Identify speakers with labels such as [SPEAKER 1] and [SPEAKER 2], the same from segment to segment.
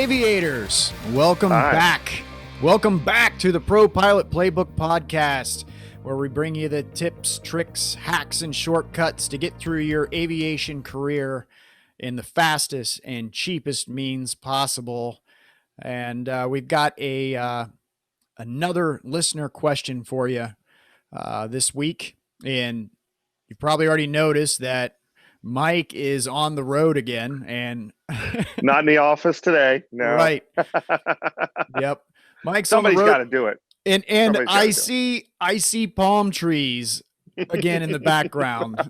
[SPEAKER 1] aviators, welcome back. Welcome back to the Pro-Pilot Playbook podcast, where we bring you the tips, tricks, hacks, and shortcuts to get through your aviation career in the fastest and cheapest means possible. And we've got another listener question for you this week. And you probably already noticed that Mike is on the road again, and
[SPEAKER 2] not in the office today. No.
[SPEAKER 1] Right. Yep. Mike's
[SPEAKER 2] Somebody's
[SPEAKER 1] on the road.
[SPEAKER 2] Got to do it.
[SPEAKER 1] And I see palm trees again in the background.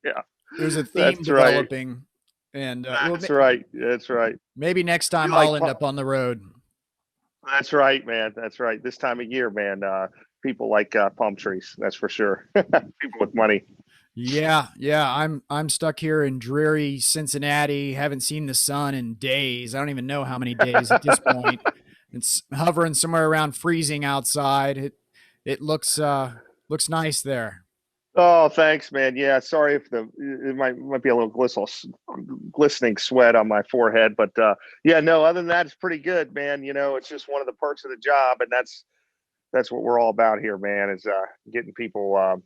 [SPEAKER 2] Yeah.
[SPEAKER 1] There's a theme developing. Right. And
[SPEAKER 2] That's right. That's right.
[SPEAKER 1] Maybe next time I'll end up on the road. That's
[SPEAKER 2] right, man. That's right. This time of year, man, people like palm trees. That's for sure. People with money.
[SPEAKER 1] Yeah. I'm stuck here in dreary Cincinnati. Haven't seen the sun in days. I don't even know how many days at this point. It's hovering somewhere around freezing outside. It looks nice there.
[SPEAKER 2] Oh, thanks, man. Yeah, sorry if it might be a little glistening sweat on my forehead, but yeah, no. Other than that, it's pretty good, man. You know, it's just one of the perks of the job, and that's what we're all about here, man. Is getting people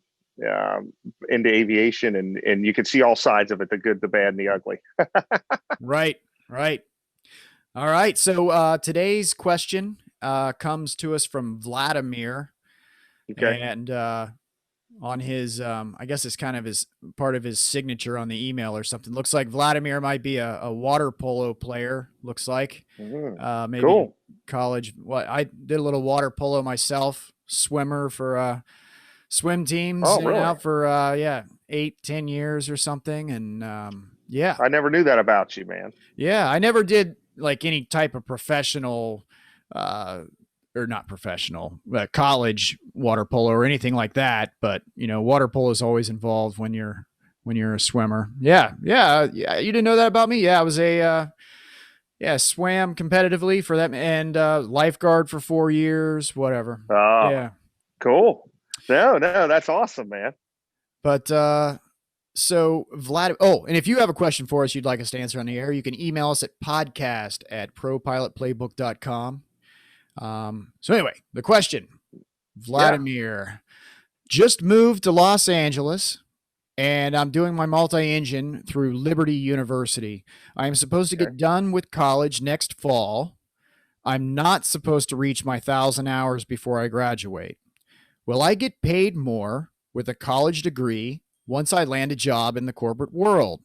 [SPEAKER 2] into aviation, and you can see all sides of it: the good, the bad, and the ugly.
[SPEAKER 1] Right. All right. So today's question comes to us from Vladimir.
[SPEAKER 2] Okay.
[SPEAKER 1] And on his, I guess it's kind of part of his signature on the email or something. Looks like Vladimir might be a water polo player. Looks like maybe
[SPEAKER 2] cool.
[SPEAKER 1] College. I did a little water polo myself. Swimmer for swim teams.
[SPEAKER 2] Oh, really?
[SPEAKER 1] Out for 8-10 years or something. And yeah,
[SPEAKER 2] I never knew that about you, man.
[SPEAKER 1] Yeah, I never did like any type of professional or not professional college water polo or anything like that. But, you know, water polo is always involved when you're a swimmer. Yeah. You didn't know that about me? Yeah. I was swam competitively for that and lifeguard for 4 years, whatever.
[SPEAKER 2] Oh,
[SPEAKER 1] yeah.
[SPEAKER 2] Cool. No, that's awesome, man.
[SPEAKER 1] But, so Vlad, and if you have a question for us you'd like us to answer on the air, you can email us at podcast@propilotplaybook.com. So anyway, the question, Vladimir, just moved to Los Angeles and I'm doing my multi-engine through Liberty University. I am supposed to get done with college next fall. I'm not supposed to reach my 1,000 hours before I graduate. Will I get paid more with a college degree once I land a job in the corporate world?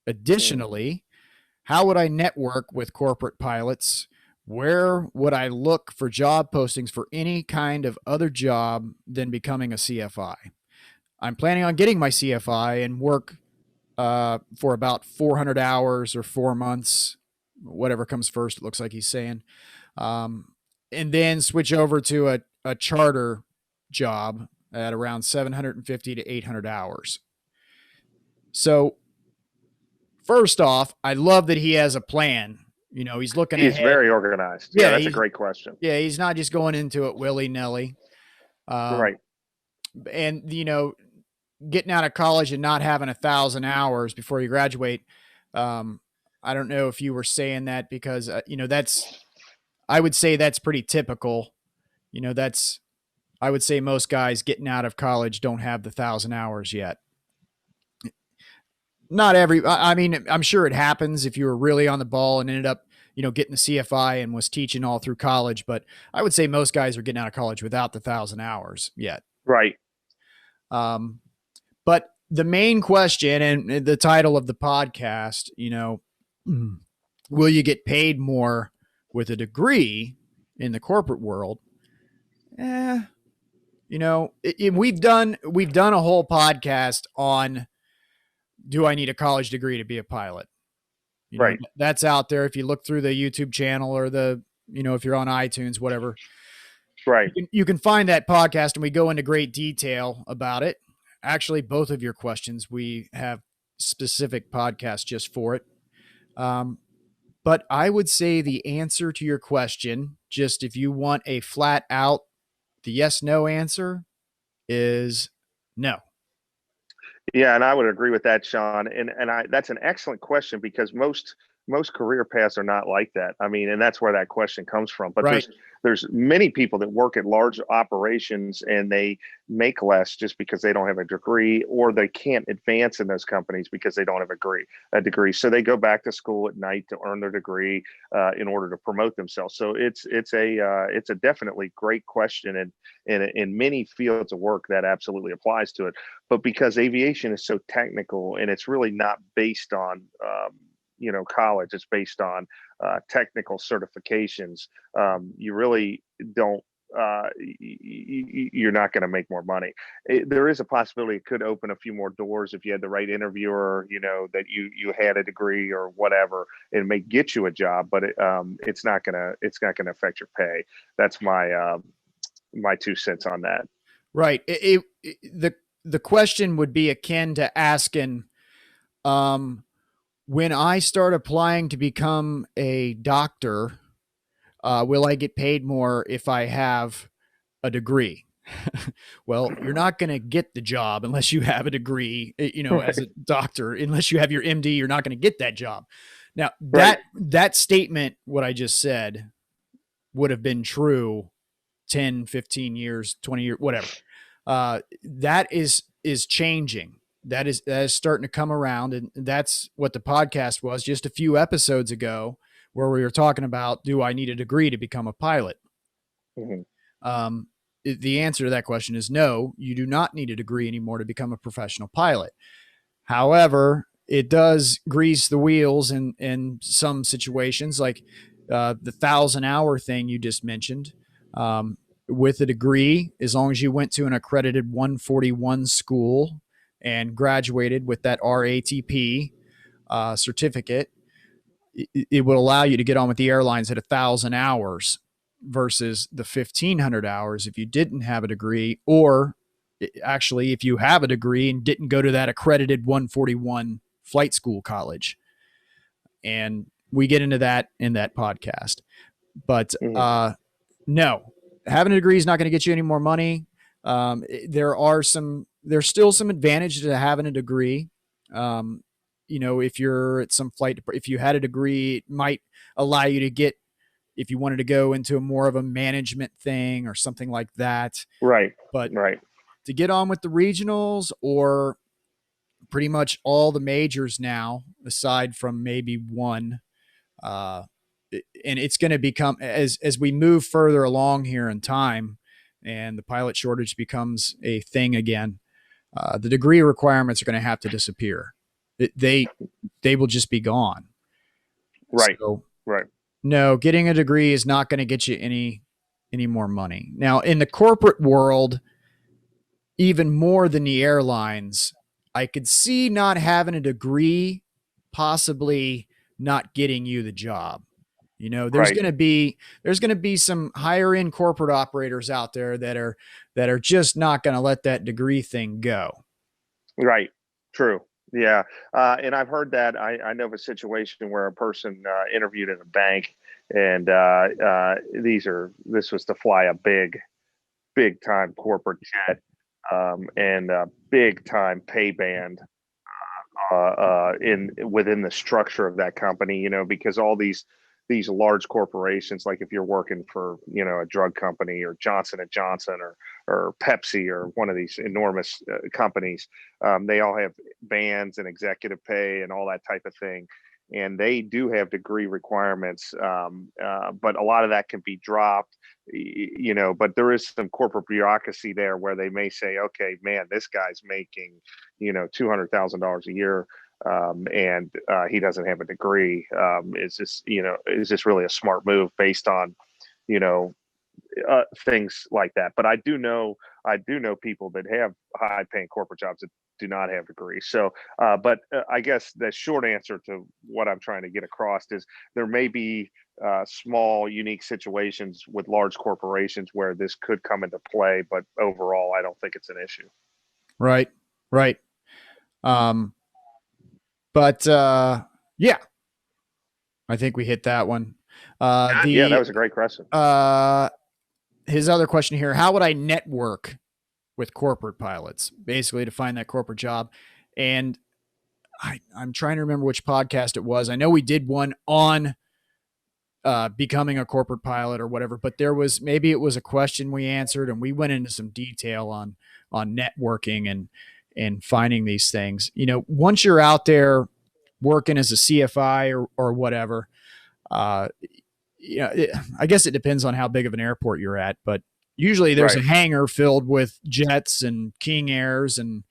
[SPEAKER 1] Additionally, how would I network with corporate pilots? Where would I look for job postings for any kind of other job than becoming a CFI? I'm planning on getting my CFI and work for about 400 hours or 4 months, whatever comes first, it looks like he's saying, and then switch over to a charter job at around 750 to 800 hours. So first off, I love that he has a plan. You know, he's looking ahead.
[SPEAKER 2] He's very organized. Yeah, that's a great question.
[SPEAKER 1] Yeah, he's not just going into it willy-nilly.
[SPEAKER 2] Right.
[SPEAKER 1] And, you know, getting out of college and not having 1,000 hours before you graduate, I don't know if you were saying that because, you know, I would say that's pretty typical. You know, I would say most guys getting out of college don't have the 1,000 hours yet. Not I mean, I'm sure it happens if you were really on the ball and ended up, you know, getting the CFI and was teaching all through college. But I would say most guys are getting out of college without the 1,000 hours yet.
[SPEAKER 2] Right.
[SPEAKER 1] But the main question and the title of the podcast, you know, will you get paid more with a degree in the corporate world? You know, we've done a whole podcast on, do I need a college degree to be a pilot? You know, that's out there. If you look through the YouTube channel or if you're on iTunes, whatever,
[SPEAKER 2] right.
[SPEAKER 1] You can find that podcast and we go into great detail about it. Actually, both of your questions, we have specific podcasts just for it. But I would say the answer to your question, just if you want a flat out, the yes, no answer is no.
[SPEAKER 2] Yeah, and I would agree with that, Sean. And that's an excellent question because most most career paths are not like that. I mean, and that's where that question comes from. But
[SPEAKER 1] Right.
[SPEAKER 2] there's many people that work at large operations and they make less just because they don't have a degree, or they can't advance in those companies because they don't have a degree. So they go back to school at night to earn their degree in order to promote themselves. So it's a definitely great question, and in many fields of work that absolutely applies to it. But because aviation is so technical and it's really not based on college, it's based on technical certifications. You really don't. You're not going to make more money. There is a possibility it could open a few more doors if you had the right interviewer, that you had a degree or whatever. It may get you a job, but it's not gonna affect your pay. That's my 2 cents on that.
[SPEAKER 1] Right. The question would be akin to asking, when I start applying to become a doctor, will I get paid more if I have a degree? Well, you're not going to get the job unless you have a degree, as a doctor. Unless you have your MD, you're not going to get that job. Now,
[SPEAKER 2] Right.
[SPEAKER 1] that statement, what I just said, would have been true 10, 15 years, 20 years, whatever. That is changing. That is starting to come around. And that's what the podcast was just a few episodes ago, where we were talking about, do I need a degree to become a pilot?
[SPEAKER 2] Mhm.
[SPEAKER 1] The answer to that question is no, you do not need a degree anymore to become a professional pilot. However, it does grease the wheels in some situations, like the 1,000-hour thing you just mentioned. With a degree, as long as you went to an accredited 141 school and graduated with that RATP certificate, it would allow you to get on with the airlines at 1,000 hours versus the 1,500 hours if you didn't have a degree, or actually if you have a degree and didn't go to that accredited 141 flight school college. And we get into that in that podcast. But
[SPEAKER 2] Mhm.
[SPEAKER 1] no, having a degree is not going to get you any more money. There's still some advantage to having a degree. If you're at some flight, if you had a degree, it might allow you to get, if you wanted to go into a more of a management thing or something like that.
[SPEAKER 2] Right.
[SPEAKER 1] But
[SPEAKER 2] Right.
[SPEAKER 1] to get on with the regionals or pretty much all the majors now, aside from maybe one, uh, and it's going to become, as we move further along here in time and the pilot shortage becomes a thing again, the degree requirements are going to have to disappear. They will just be gone.
[SPEAKER 2] Right.
[SPEAKER 1] So
[SPEAKER 2] Right.
[SPEAKER 1] no, getting a degree is not going to get you any more money. Now, in the corporate world, even more than the airlines, I could see not having a degree possibly not getting you the job. There's
[SPEAKER 2] Right.
[SPEAKER 1] going to be some higher end corporate operators out there that are just not going to let that degree thing go.
[SPEAKER 2] Right. True. Yeah. And I've heard that. I know of a situation where a person interviewed in a bank, and this was to fly a big time corporate jet, and a big time pay band in within the structure of that company. Because all these large corporations, like if you're working for a drug company or Johnson and Johnson or Pepsi or one of these enormous companies, they all have bands and executive pay and all that type of thing. And they do have degree requirements, but a lot of that can be dropped, but there is some corporate bureaucracy there where they may say, okay, man, this guy's making $200,000 a year, and he doesn't have a degree. Is this really a smart move based on you know things like that? But I do know people that have high paying corporate jobs that do not have degrees. So, but I guess the short answer to what I'm trying to get across is there may be small, unique situations with large corporations where this could come into play, but overall, I don't think it's an issue.
[SPEAKER 1] Right. Right. Um, but yeah, I think we hit that one.
[SPEAKER 2] Yeah, that
[SPEAKER 1] The
[SPEAKER 2] was a great question.
[SPEAKER 1] His other question here: how would I network with corporate pilots, basically to find that corporate job? And I'm trying to remember which podcast it was. I know we did one on becoming a corporate pilot or whatever, but maybe it was a question we answered, and we went into some detail on networking and finding these things. Once you're out there working as a CFI or whatever, uh, I guess it depends on how big of an airport you're at, but usually there's a hangar filled with jets and King Airs and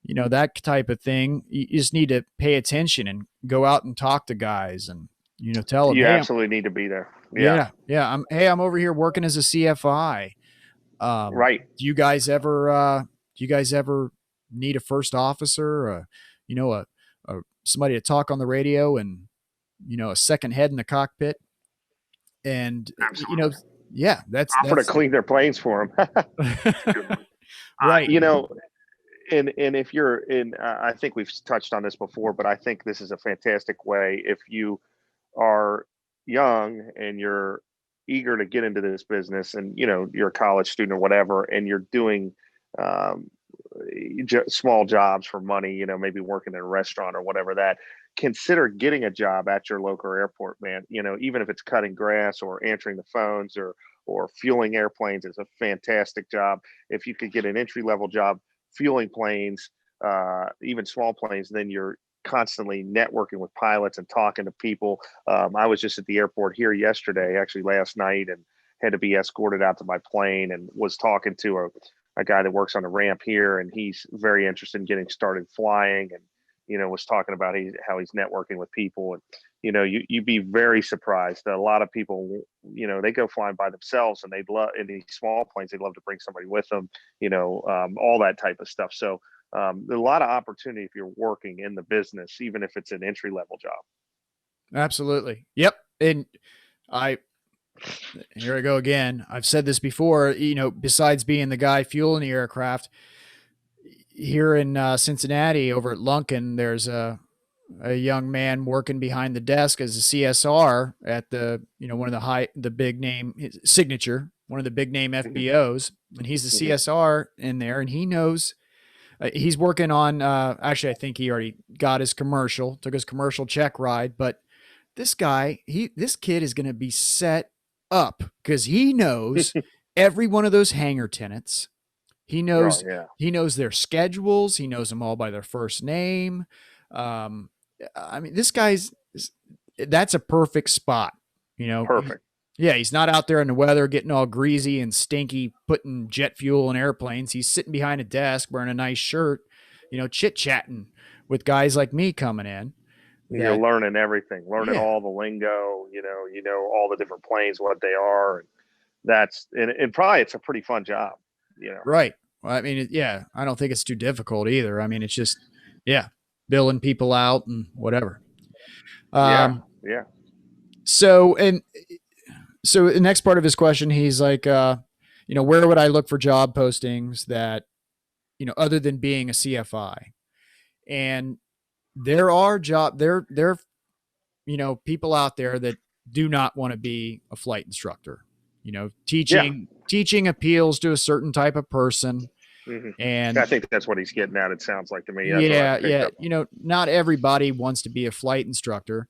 [SPEAKER 1] that type of thing. You just need to pay attention and go out and talk to guys and tell them
[SPEAKER 2] you
[SPEAKER 1] hey,
[SPEAKER 2] absolutely need to be there.
[SPEAKER 1] Yeah. I'm over here working as a CFI.
[SPEAKER 2] Right.
[SPEAKER 1] Do you guys ever need a first officer, somebody to talk on the radio and a second head in the cockpit? And
[SPEAKER 2] Absolutely.
[SPEAKER 1] that's
[SPEAKER 2] offer to clean their planes for them.
[SPEAKER 1] Right.
[SPEAKER 2] And if you're in, I think we've touched on this before, but I think this is a fantastic way if you are young and you're eager to get into this business, and you're a college student or whatever, and you're doing um, small jobs for money, maybe working in a restaurant or whatever, that consider getting a job at your local airport, man. Even if it's cutting grass or answering the phones or fueling airplanes, is a fantastic job. If you could get an entry level job fueling planes, even small planes, then you're constantly networking with pilots and talking to people. I was just at the airport here yesterday, actually last night, and had to be escorted out to my plane, and was talking to a guy that works on the ramp here, and he's very interested in getting started flying, and was talking about how he's networking with people. And you'd be very surprised that a lot of people, they go flying by themselves, and they'd love, in these small planes, they'd love to bring somebody with them, all that type of stuff. So there's a lot of opportunity if you're working in the business, even if it's an entry level job.
[SPEAKER 1] Absolutely. Yep. And here I go again. I've said this before, besides being the guy fueling the aircraft here in Cincinnati over at Lunken, there's a young man working behind the desk as a CSR at one of the big name Signature, one of the big name FBOs. And he's the CSR in there, and he knows he's working on, actually, I think he already got his commercial, took his commercial check ride, but this kid is going to be set up because he knows every one of those hangar tenants. He knows, he knows their schedules. He knows them all by their first name. I mean, that's a perfect spot,
[SPEAKER 2] Perfect.
[SPEAKER 1] He's not out there in the weather getting all greasy and stinky, putting jet fuel in airplanes. He's sitting behind a desk wearing a nice shirt, chit-chatting with guys like me coming in.
[SPEAKER 2] You're learning everything, all the lingo, all the different planes, what they are. And probably it's a pretty fun job,
[SPEAKER 1] Right. Well, I mean, I don't think it's too difficult either. I mean, it's just, billing people out and whatever.
[SPEAKER 2] Yeah.
[SPEAKER 1] So the next part of his question, he's like, where would I look for job postings that, other than being a CFI? And there are people out there that do not want to be a flight instructor. Teaching appeals to a certain type of person.
[SPEAKER 2] Mm-hmm.
[SPEAKER 1] And
[SPEAKER 2] I think that's what he's getting at. It sounds like to me.
[SPEAKER 1] Not everybody wants to be a flight instructor.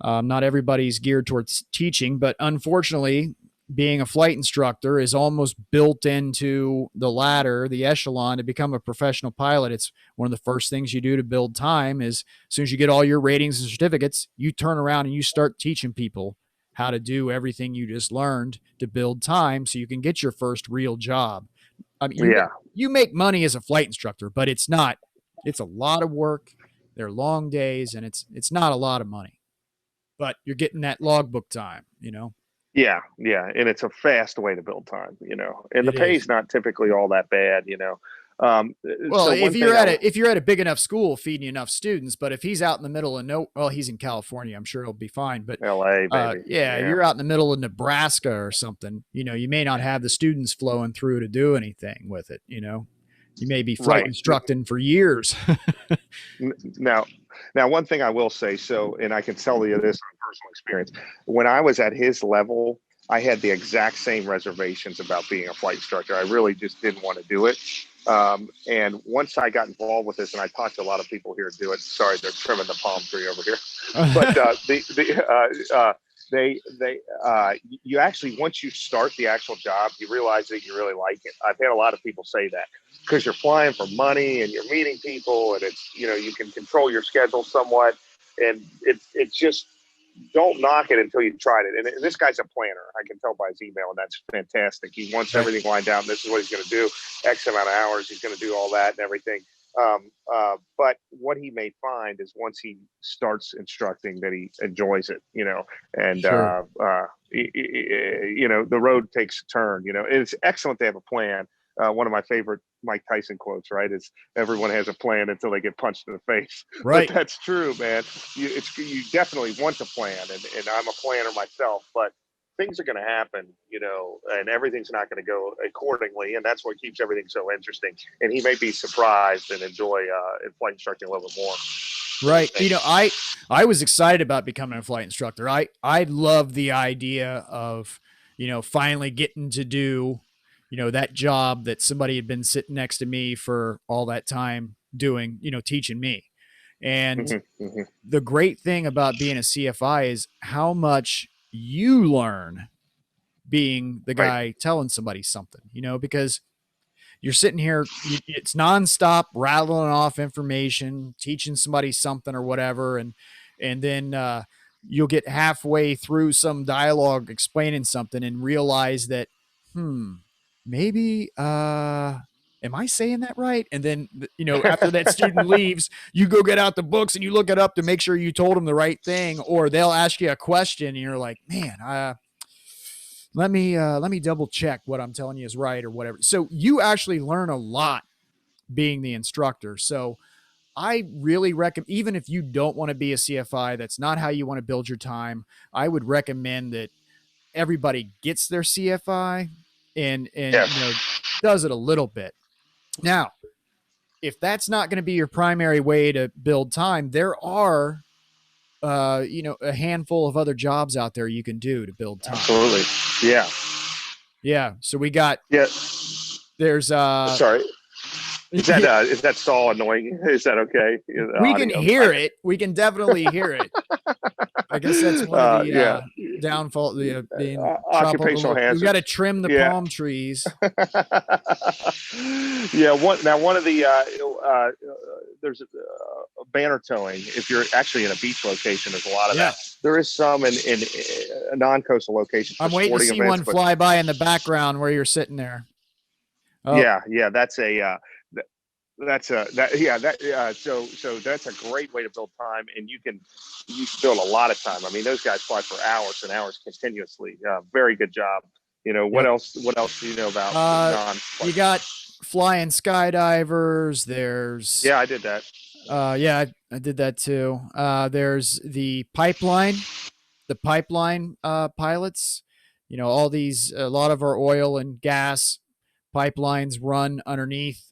[SPEAKER 1] Not everybody's geared towards teaching, but unfortunately, being a flight instructor is almost built into the ladder, the echelon to become a professional pilot. It's one of the first things you do to build time is as soon as you get all your ratings and certificates, you turn around and you start teaching people how to do everything you just learned to build time so you can get your first real job. I mean, you make money as a flight instructor, but it's a lot of work. They're long days, and it's not a lot of money, but you're getting that logbook time,
[SPEAKER 2] Yeah. And it's a fast way to build time, and the pay's not typically all that bad,
[SPEAKER 1] Well, so if you're at a big enough school feeding enough students, but if he's out in the middle of he's in California, I'm sure he'll be fine. But
[SPEAKER 2] LA, baby.
[SPEAKER 1] You're out in the middle of Nebraska or something, you may not have the students flowing through to do anything with it. You may be flight instructing for years.
[SPEAKER 2] Now, one thing I will say, and I can tell you this on personal experience, when I was at his level, I had the exact same reservations about being a flight instructor. I really just didn't want to do it. And once I got involved with this, and I talked to a lot of people here to do it. Sorry, they're trimming the palm tree over here. But you actually, once you start the actual job, you realize that you really like it. I've had a lot of people say that because you're flying for money and you're meeting people, and it's, you can control your schedule somewhat, and it's just, don't knock it until you've tried it. And this guy's a planner. I can tell by his email, and that's fantastic. He wants everything lined out. This is what he's going to do. X amount of hours. He's going to do all that and everything. But what he may find is once he starts instructing that he enjoys it, and,
[SPEAKER 1] Sure.
[SPEAKER 2] the road takes a turn, it's excellent to have a plan. One of my favorite Mike Tyson quotes, right, is everyone has a plan until they get punched in the face.
[SPEAKER 1] Right.
[SPEAKER 2] But that's true, man. You definitely want to plan, and I'm a planner myself, but things are going to happen, and everything's not going to go accordingly, and that's what keeps everything so interesting. And he may be surprised and enjoy in flight instructing a little bit more.
[SPEAKER 1] Right. I was excited about becoming a flight instructor. I love the idea of, finally getting to do, that job that somebody had been sitting next to me for all that time doing, teaching me. And the great thing about being a CFI is how much you learn being the guy telling somebody something, because you're sitting here, it's nonstop rattling off information, teaching somebody something or whatever. And then you'll get halfway through some dialogue explaining something and realize that, maybe, am I saying that right? And then, after that student leaves, you go get out the books and you look it up to make sure you told them the right thing, or they'll ask you a question and you're like, man, let me double check what I'm telling you is right or whatever. So you actually learn a lot being the instructor. So I really recommend, even if you don't want to be a CFI, that's not how you want to build your time, I would recommend that everybody gets their CFI and does it a little bit. Now, if that's not going to be your primary way to build time, there are a handful of other jobs out there you can do to build time.
[SPEAKER 2] Absolutely. Yeah.
[SPEAKER 1] Yeah. So we got, there's
[SPEAKER 2] sorry. Is that stall annoying? Is that okay?
[SPEAKER 1] We can hear it. We can definitely hear it. I guess that's one of the downfall. Being
[SPEAKER 2] occupational hazard.
[SPEAKER 1] We got to trim the palm trees.
[SPEAKER 2] Yeah. One of the there's a banner towing. If you're actually in a beach location, there's a lot of that. There is some in non-coastal locations.
[SPEAKER 1] I'm waiting to see one fly by in the background where you're sitting there.
[SPEAKER 2] Oh. Yeah. That's a. So that's a great way to build time, and you can build a lot of time. I mean, those guys fly for hours and hours continuously. Very good job. What else do you know about
[SPEAKER 1] you got flying skydivers? There's
[SPEAKER 2] I did that.
[SPEAKER 1] I did that too. There's the pipeline pilots. All these, a lot of our oil and gas pipelines run underneath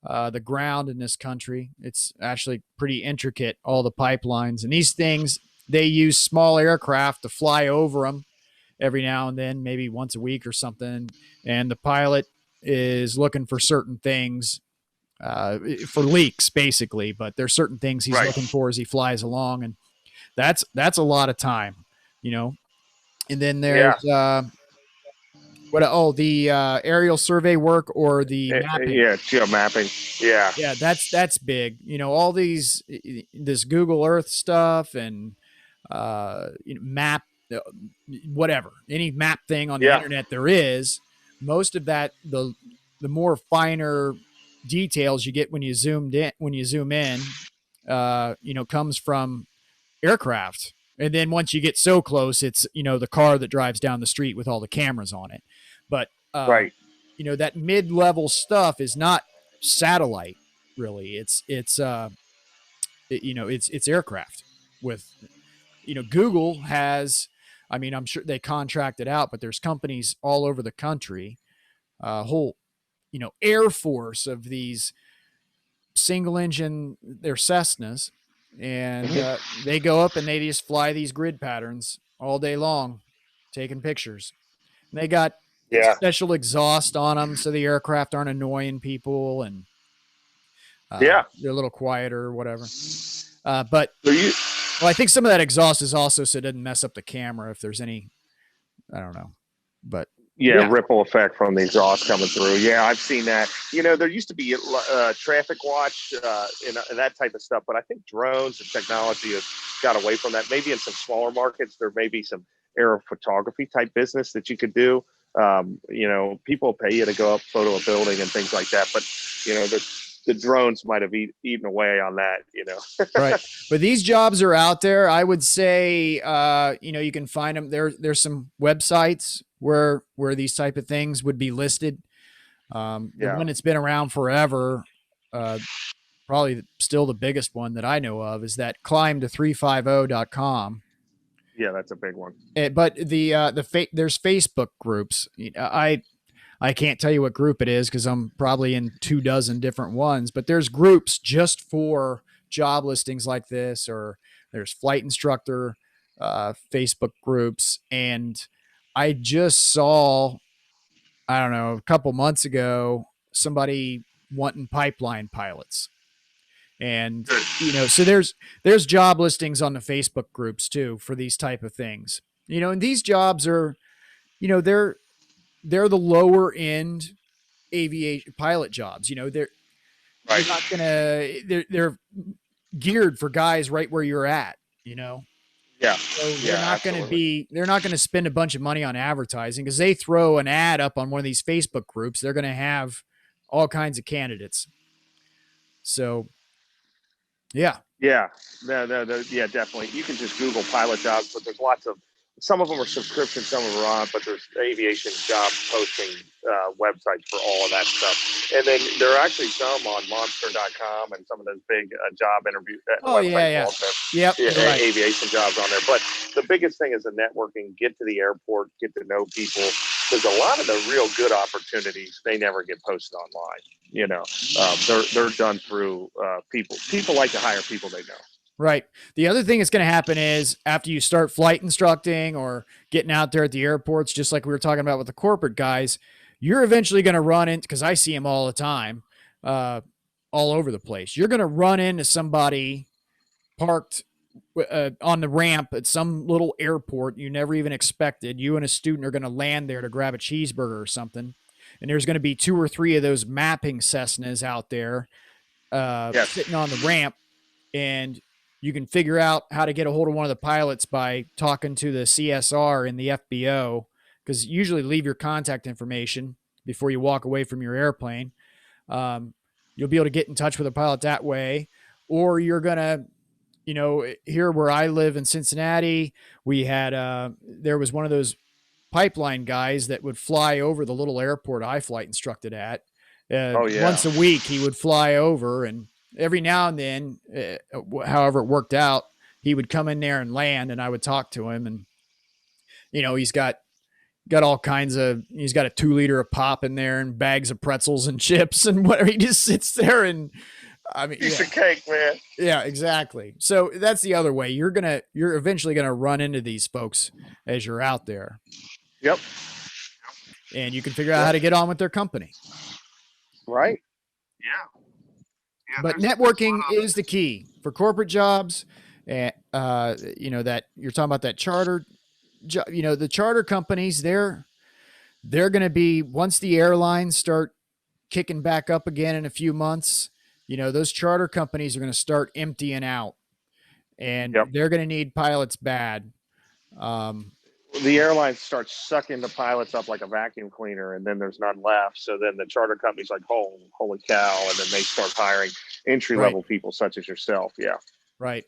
[SPEAKER 1] the ground in this country. It's actually pretty intricate, all the pipelines. And these things, they use small aircraft to fly over them every now and then, maybe once a week or something. And the pilot is looking for certain things, for leaks, basically. But there's certain things he's looking for as he flies along. And that's a lot of time, And then there's... the aerial survey work or the mapping?
[SPEAKER 2] Yeah, geomapping.
[SPEAKER 1] Yeah, that's big. All this Google Earth stuff and map, whatever, any map thing on the internet there is. Most of that, the more finer details you get when you zoom in, comes from aircraft. And then once you get so close, it's, the car that drives down the street with all the cameras on it. But, that mid-level stuff is not satellite, really. It's aircraft with, Google has, I'm sure they contract it out, but there's companies all over the country, whole, air force of these single engine, they're Cessnas. And they go up and they just fly these grid patterns all day long, taking pictures. They got
[SPEAKER 2] Yeah.
[SPEAKER 1] special exhaust on them so the aircraft aren't annoying people, and
[SPEAKER 2] Yeah.
[SPEAKER 1] they're a little quieter or whatever. But
[SPEAKER 2] So you,
[SPEAKER 1] well, I think some of that exhaust is also so it doesn't mess up the camera if there's any, I don't know, but
[SPEAKER 2] yeah,
[SPEAKER 1] yeah,
[SPEAKER 2] ripple effect from the exhaust coming through. Yeah, I've seen that. You know, there used to be traffic watch and that type of stuff, but I think drones and technology has got away from that. Maybe in some smaller markets, there may be some aero photography type business that you could do. You know, people pay you to go up, photo a building and things like that. But, you know, the drones might have eaten away on that, you know.
[SPEAKER 1] right. But these jobs are out there. I would say, you know, you can find them. There's some websites where these type of things would be listed. The
[SPEAKER 2] Yeah.
[SPEAKER 1] one that's been around forever, probably still the biggest one that I know of, is that climb350.com.
[SPEAKER 2] Yeah, that's a big one.
[SPEAKER 1] But there's Facebook groups. I can't tell you what group it is because I'm probably in 24 different ones, but there's groups just for job listings like this, or there's flight instructor Facebook groups. And I just saw, I don't know, a couple months ago, somebody wanting pipeline pilots. And, you know, so there's job listings on the Facebook groups too for these type of things, you know, and these jobs are, you know, they're the lower end aviation pilot jobs. You know,
[SPEAKER 2] Right.
[SPEAKER 1] you're not gonna they're geared for guys right where you're at, you know.
[SPEAKER 2] Yeah.
[SPEAKER 1] So
[SPEAKER 2] Yeah,
[SPEAKER 1] they're not gonna spend a bunch of money on advertising because they throw an ad up on one of these Facebook groups. They're gonna have all kinds of candidates. So yeah.
[SPEAKER 2] Yeah, no, yeah, definitely. You can just Google pilot jobs, but there's lots of, some of them are subscription, some of them are on, but there's aviation job posting websites for all of that stuff. And then there are actually some on monster.com and some of those big job interview
[SPEAKER 1] Oh yeah,
[SPEAKER 2] websites
[SPEAKER 1] yeah.
[SPEAKER 2] also.
[SPEAKER 1] Yep.
[SPEAKER 2] Yeah,
[SPEAKER 1] Right.
[SPEAKER 2] aviation jobs on there. But the biggest thing is the networking, get to the airport, get to know people. Because a lot of the real good opportunities, they never get posted online. You know, they're done through people. People like to hire people they know.
[SPEAKER 1] Right. The other thing that's going to happen is after you start flight instructing or getting out there at the airports, just like we were talking about with the corporate guys, you're eventually going to run into, because I see them all the time, all over the place. You're going to run into somebody parked on the ramp at some little airport you never even expected. You and a student are going to land there to grab a cheeseburger or something. And there's going to be 2 or 3 of those mapping Cessnas out there
[SPEAKER 2] Yes.
[SPEAKER 1] sitting on the ramp. And you can figure out how to get a hold of one of the pilots by talking to the CSR in the FBO, because usually leave your contact information before you walk away from your airplane. You'll be able to get in touch with a pilot that way, or you're going to, you know, here where I live in Cincinnati, we had, there was one of those pipeline guys that would fly over the little airport I flight instructed at.
[SPEAKER 2] Oh, yeah.
[SPEAKER 1] Once a week, he would fly over, and every now and then, however it worked out, he would come in there and land, and I would talk to him. And, you know, he's got all kinds of, he's got a 2-liter of pop in there and bags of pretzels and chips and whatever. He just sits there and, I mean,
[SPEAKER 2] Piece of cake, man.
[SPEAKER 1] Yeah, exactly. So that's the other way. You're eventually gonna run into these folks as you're out there.
[SPEAKER 2] Yep.
[SPEAKER 1] And you can figure out how to get on with their company.
[SPEAKER 2] Right. Yeah.
[SPEAKER 1] But networking is the key for corporate jobs. And you know, that you're talking about that charter, you know, the charter companies, they're going to be, once the airlines start kicking back up again in a few months, you know, those charter companies are going to start emptying out, and they're going to need pilots bad.
[SPEAKER 2] The airlines start sucking the pilots up like a vacuum cleaner, and then there's none left. So then the charter company's like, oh, holy cow. And then they start hiring entry level people such as yourself. Yeah.
[SPEAKER 1] Right.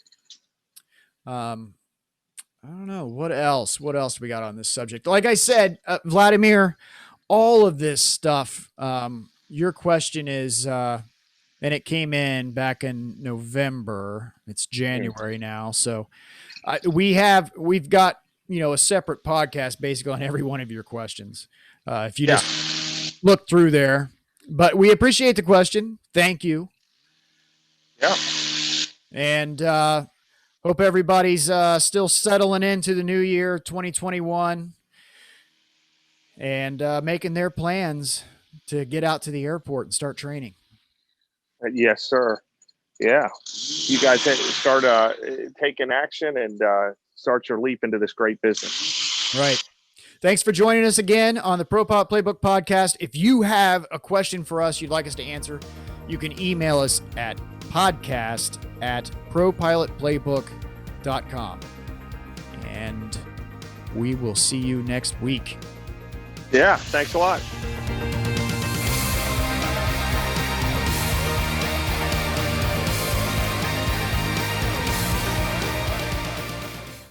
[SPEAKER 1] I don't know. What else we got on this subject? Like I said, Vladimir, all of this stuff, your question is, and it came in back in November. It's January now. So we've got, you know, a separate podcast basically on every one of your questions. If you just look through there, but we appreciate the question. Thank you.
[SPEAKER 2] Yeah.
[SPEAKER 1] And, hope everybody's still settling into the new year, 2021. and making their plans to get out to the airport and start training.
[SPEAKER 2] Yes, sir. Yeah. You guys start taking action and start your leap into this great business.
[SPEAKER 1] Right. Thanks for joining us again on the Pro-Pilot Playbook podcast. If you have a question for us you'd like us to answer, you can email us at podcast@propilotplaybook.com. And we will see you next week.
[SPEAKER 2] Yeah. Thanks a lot.